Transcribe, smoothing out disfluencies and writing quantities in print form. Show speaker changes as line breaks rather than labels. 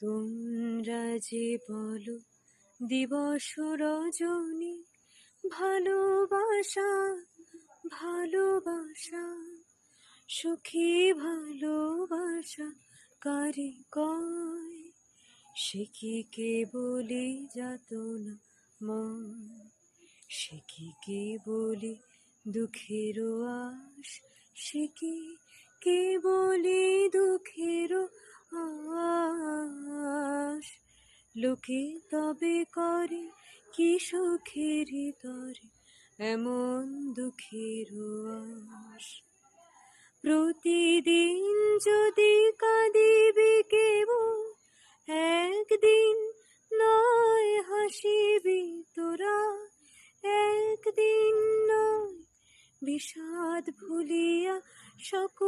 তোমরা যে বলো দিবস রজনী, ভালোবাসা ভালোবাসা, সুখী ভালোবাসা কারে কয়? সে কি কেবলি যাতনা ময়? সে কি কেবলি দুঃখের আশ? সে কি কেবলি দুঃখের আশ? লোকে তবে করে কি সুখের তরে এমন দুঃখের আশ? প্রতিদিন যদি কাঁদিবি কেবল, একদিন নয় হাসিবি তোরা, একদিন নয় বিষাদ ভুলিয়া সকল